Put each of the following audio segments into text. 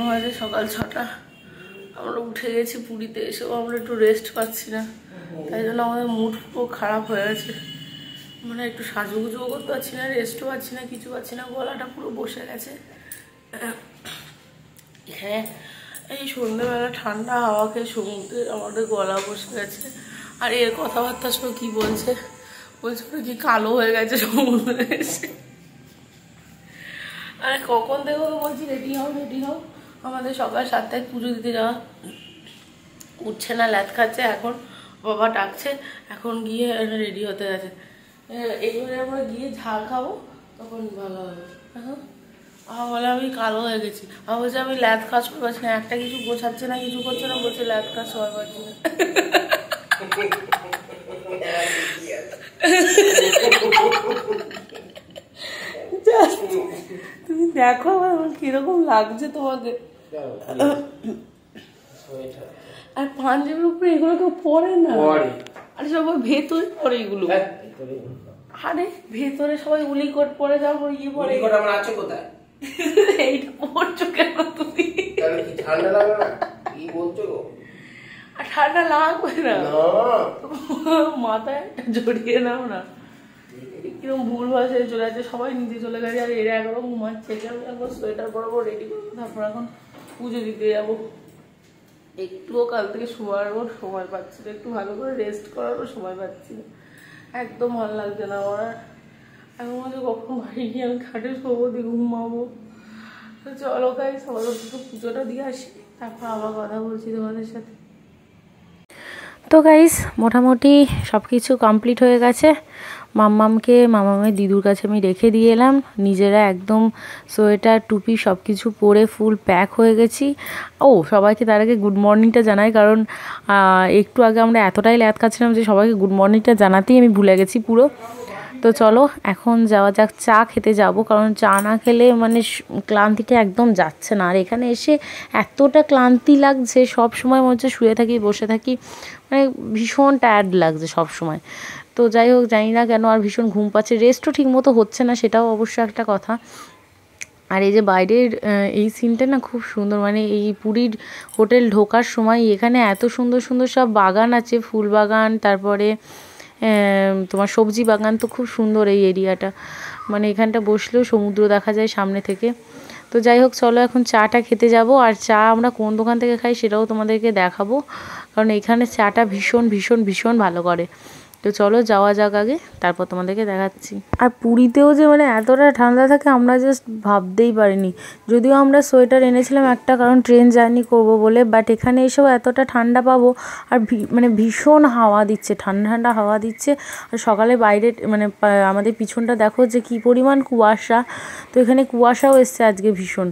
আমাদের সকাল 6টা, আমরা উঠে গেছি পুরীতে। এসেও আমরা একটু রেস্ট পাচ্ছি না, তাই জন্য আমাদের মুড পুরো খারাপ হয়ে গেছে। মানে একটু সাজুগুজুও করতে পারছি না, রেস্টও পাচ্ছি না, কিছু পাচ্ছি না, গলাটা পুরো বসে গেছে। এখানে এই সন্ধ্যেবেলা ঠান্ডা হাওয়া খেয়ে সমুদ্রে আমাদের গলা বসে গেছে। আর এর কথাবার্তা সব কি বলছে কি কালো হয়ে গেছে সমুদ্রে এসে। আরে কখন থেকে বলছি রেডি হও, আমাদের সকাল 7টায় পুজো দিতে যাওয়া। উঠছে না, ল্যাদ খাচ্ছে। এখন বাবা ডাকছে, এখন গিয়ে রেডি হতে গেছে। এইবারে আমরা গিয়ে ঝাল খাবো, তখন ভালো হবে। এখন বলে আমি কালো হয়ে গেছি, বলছে আমি ল্যাদ খাওয়া সময় পাচ্ছি না, একটা কিছু গোছাচ্ছে না, কিছু করছে না, বলছে ল্যাদ খাওয়া সময় পাচ্ছি না। তুমি দেখো আমার কিরকম লাগছে তোমাকে। আর পাঞ্জাবের উপরে এগুলো কেউ পরে না, আরে সবাই ভেতরে পরে এগুলো। আরে ভেতরে সবাই উলি কোট পরে, যাবো ইয়ে পরে। এইটা পরছো কেন তুমি? ঠান্ডা লাগবে না? কি বলছো? আর ঠান্ডা লাগবে না, মাথায় জড়িয়ে নাও না। কিরকম ভুল ভাষায় চলে যাচ্ছে, সবাই নিচে চলে গেছে, আর এরা একরকম ঘুমাচ্ছে। একবার সোয়েটার পরবো, রেডি করবো, তারপর এখন পুজো দিতে যাবো। একটুও কাল থেকে শোয়ারও সময় পাচ্ছি না, একটু ভালো করে রেস্ট করারও সময় পাচ্ছি না, একদম ভালো লাগছে না আমার। এখন মধ্যে কখন বাড়ি গিয়ে আমি খাটে শোবো, দিয়ে ঘুমাবো। তো চলো গাইস, সবার একটু পুজোটা দিয়ে আসি, তারপর আবার কথা বলছি তোমাদের সাথে। তো গাইস মোটামুটি সব কিছু কমপ্লিট হয়ে গেছে। মামামের দিদুর কাছে আমি রেখে দিয়ে এলাম। নিজেরা একদম সোয়েটার টুপি সব কিছু পরে ফুল প্যাক হয়ে গেছি। সবাইকে তার আগে গুড মর্নিংটা জানাই, কারণ একটু আগে আমরা এতটাই ল্যাদ খাচ্ছিলাম যে সবাইকে গুড মর্নিংটা জানাতেই আমি ভুলে গেছি পুরো। তো চলো এখন যাওয়া যাক, চা খেতে যাব, কারণ চা না খেলে মানে ক্লান্তিটা একদম যাচ্ছে না। আর এখানে এসে এতটা ক্লান্তি লাগছে, সব সময় মনে হচ্ছে শুয়ে থাকি, বসে থাকি, মানে ভীষণ টায়ার্ড লাগছে সব সময়। তো যাই হোক, জানি না কেন আর ভীষণ ঘুম পাচ্ছে, রেস্টও ঠিক মতো হচ্ছে না, সেটাও অবশ্য একটা কথা। আর এই যে বাইরের এই সিনটা না খুব সুন্দর, মানে এই পুরীর হোটেল ঢোকার সময় এখানে এত সুন্দর সুন্দর সব বাগান আছে, ফুল বাগান, তারপরে তোমার সবজি বাগান। তো খুব সুন্দর এই এরিয়াটা, মানে এখানটা বসলেও সমুদ্র দেখা যায় সামনে থেকে। তো যাই হোক, চলো এখন চাটা খেতে যাব। আর চা আমরা কোন দোকান থেকে খাই সেটাও তোমাদেরকে দেখাবো, কারণ এখানে চাটা ভীষণ ভীষণ ভীষণ ভালো করে। তো চলো যাওয়া যাক আগে, তারপর তোমাদেরকে দেখাচ্ছি। আর পুরীতেও যে মানে এতটা ঠান্ডা থাকে আমরা জাস্ট ভাবতেই পারিনি। যদিও আমরা সোয়েটার এনেছিলাম একটা, কারণ ট্রেন জার্নি করব বলে, বাট এখানে এসেও এতটা ঠান্ডা পাবো। আর মানে ভীষণ হাওয়া দিচ্ছে, ঠান্ডা ঠান্ডা হাওয়া দিচ্ছে। আর সকালে বাইরে মানে আমাদের পিছনটা দেখো যে কী পরিমাণ কুয়াশা। তো এখানে কুয়াশাও এসছে আজকে ভীষণ।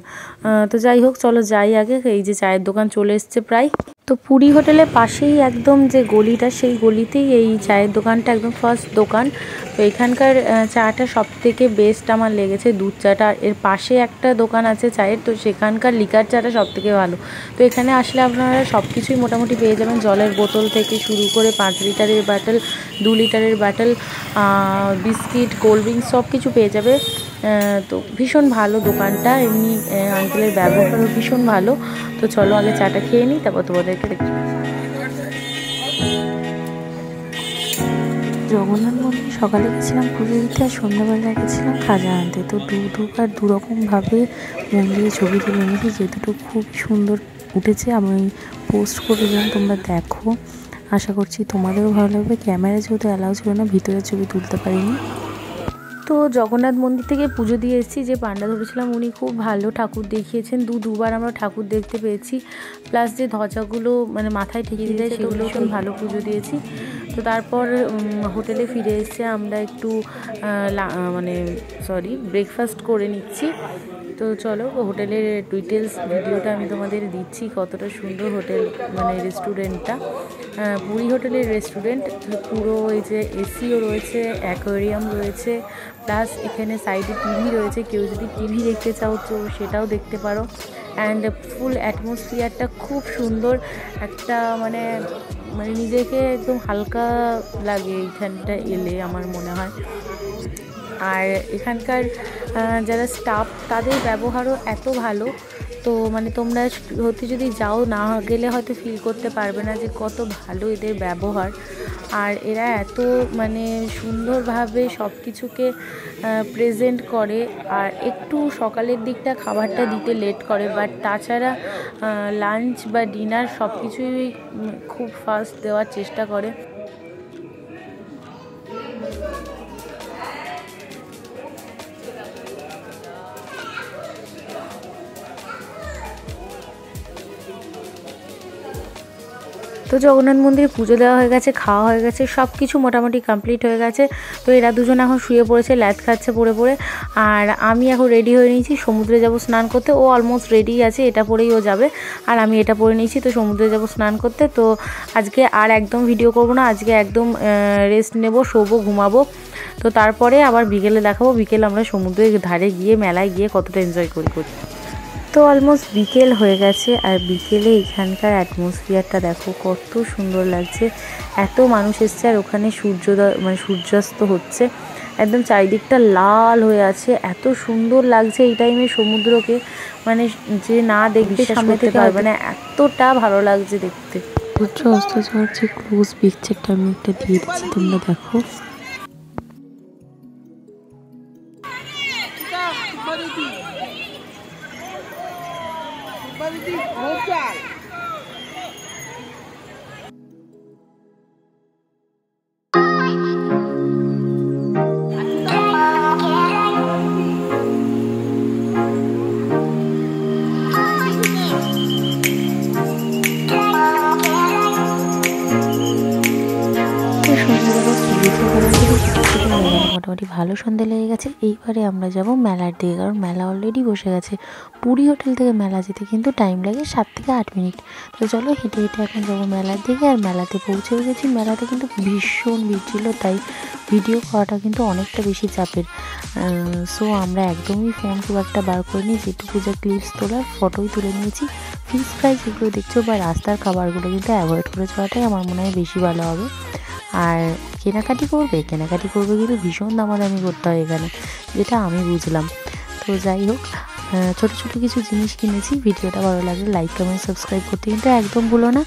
তো যাই হোক, চলো যাই আগে। এই যে চায়ের দোকান চলে এসছে প্রায়। তো পুরী হোটেলের পাশেই একদম যে গলিটা, সেই গলিতেই এই চায়ের দোকানটা একদম ফার্স্ট দোকান। তো এখানকার চাটা সব থেকে বেস্ট আমার লেগেছে, দুধ চাটা। এর পাশে একটা দোকান আছে চায়ের, তো সেখানকার লিকার চাটা সব থেকে ভালো। তো এখানে আসলে আপনারা সব কিছুই মোটামুটি পেয়ে যাবেন, জলের বোতল থেকে শুরু করে 5 লিটারের ব্যাটল, 2 লিটারের ব্যাটল, বিস্কিট, কোল্ড ড্রিঙ্কস সব কিছু পেয়ে যাবে। তো ভীষণ ভালো দোকানটা, এমনি আঙ্কেলের ব্যবহারও ভীষণ ভালো। তো চলো আগে চাটা খেয়ে নিই, তারপর তোমাদেরকে দেখি। জগন্নাথ মন্দির সকালে গেছিলাম পুজো দিতে, আর সন্ধ্যাবেলা গেছিলাম খাজা আনতে। তো দুবার দুরকমভাবে মন্দিরে ছবি তুলে এনেছি, যে দুটো খুব সুন্দর উঠেছে। আমি পোস্ট করে দিলাম, তোমরা দেখো, আশা করছি তোমাদেরও ভালো লাগবে। ক্যামেরা যেহেতু অ্যালাউ ছিল না, ভিতরে ছবি তুলতে পারিনি। তো জগন্নাথ মন্দির থেকে পুজো দিয়ে এসেছি। যে পান্ডা ধরেছিলাম উনি খুব ভালো ঠাকুর দেখিয়েছেন, দুবার আমরা ঠাকুর দেখতে পেয়েছি। প্লাস যে ধ্বজাগুলো মানে মাথায় ঠেকিয়ে দেয় সেগুলো খুব ভালো পুজো দিয়েছি। তো তারপর হোটেলে ফিরে এসে আমরা একটু ব্রেকফাস্ট করে নিচ্ছি। তো চলো হোটেলের ডিটেলস ভিডিওটা আমি তোমাদের দিচ্ছি, কতটা সুন্দর হোটেল মানে রেস্টুরেন্টটা। পুরী হোটেলের রেস্টুরেন্ট পুরো, এই যে এসিও রয়েছে, অ্যাকোয়ারিয়াম রয়েছে, প্লাস এখানে সাইডে টিভি রয়েছে, কেউ যদি টিভি দেখতে চাও তো সেটাও দেখতে পারো। অ্যান্ড ফুল অ্যাটমসফিয়ারটা খুব সুন্দর, একটা মানে নিজেকে একদম হালকা লাগে এইখানটা এলে আমার মনে হয়। আর এখানকার যারা স্টাফ তাদের ব্যবহারও এত ভালো। তো মানে তোমরা সত্যি যদি যাও, না গেলে হয়তো ফিল করতে পারবে না যে কত ভালো এদের ব্যবহার। আর এরা এত মানে সুন্দরভাবে সব কিছুকে প্রেজেন্ট করে। আর একটু সকালের দিকটা খাবারটা দিতে লেট করে, বাট তাছাড়া লাঞ্চ বা ডিনার সব কিছুই খুব ফাস্ট দেওয়ার চেষ্টা করে। তো জগন্নাথ মন্দিরে পুজো দেওয়া হয়ে গেছে, খাওয়া হয়ে গেছে, সব কিছু মোটামুটি কমপ্লিট হয়ে গেছে। তো এরা দুজন এখন শুয়ে পড়েছে, ল্যাদ খাচ্ছে পড়ে পড়ে। আর আমি এখন রেডি হয়ে নিয়েছি, সমুদ্রে যাব স্নান করতে। ও অলমোস্ট রেডি আছে, এটা পরেই ও যাবে, আর আমি এটা পরে নিয়েছি। তো সমুদ্রে যাব স্নান করতে। তো আজকে আর একদম ভিডিও করব না, আজকে একদম রেস্ট নেব, শোবো, ঘুমাবো। তো তারপরে আবার বিকেলে দেখাবো, বিকেলে আমরা সমুদ্রের ধারে গিয়ে মেলায় গিয়ে কতটা এনজয় করি। তো অলমোস্ট বিকেল হয়ে গেছে, আর বিকেলে এখানকার অ্যাটমসফিয়ারটা দেখো কত সুন্দর লাগছে। এত মানুষ এসছে, আর ওখানে সূর্যাস্ত হচ্ছে, একদম চারিদিকটা লাল হয়ে আছে। এত সুন্দর লাগছে এই টাইমে সমুদ্রকে, মানে যে না দেখবে সামনে থেকে পারবে না, এতটা ভালো লাগছে দেখতে। সূর্য অস্ত যাওয়ার যে ক্লোজ পিকচারটা আমি একটা দিয়ে দিচ্ছি, তোমরা দেখো। মোটামুটি ভালো সন্ধ্যা লেগে গেছে। এইবারে আমরা যাব মেলার দিকে, কারণ মেলা অলরেডি বসে গেছে। পুরী হোটেল থেকে মেলা যেতে কিন্তু টাইম লাগে 7 থেকে 8 মিনিট। তো চলো হেঁটে হেঁটে এখন যাবো মেলার দিকে। আর মেলাতে পৌঁছেও গেছি। মেলাতে কিন্তু ভীষণ ভিড় ছিল, তাই ভিডিও করাটা কিন্তু অনেকটা বেশি চাপের। সো আমরা একদমই ফোন খুব একটা বার করিনি, যেটুকু যা ক্লিপস তোলার ফটোই তুলে নিয়েছি। ফিক্স প্রাইস যেগুলো দেখছো বা রাস্তার খাবারগুলো কিন্তু অ্যাভয়েড করে চলাটাই আমার মনে হয় বেশি ভালো হবে। আর কেনাকাটি করবে কিন্তু ভীষণ দামাদামি করতে হয় এখানে, যেটা আমি বুঝলাম। তো যাই হোক, ছোটো ছোটো কিছু জিনিস কিনেছি। ভিডিওটা ভালো লাগলে লাইক, কমেন্ট, সাবস্ক্রাইব করতে কিন্তু একদম ভুলো না।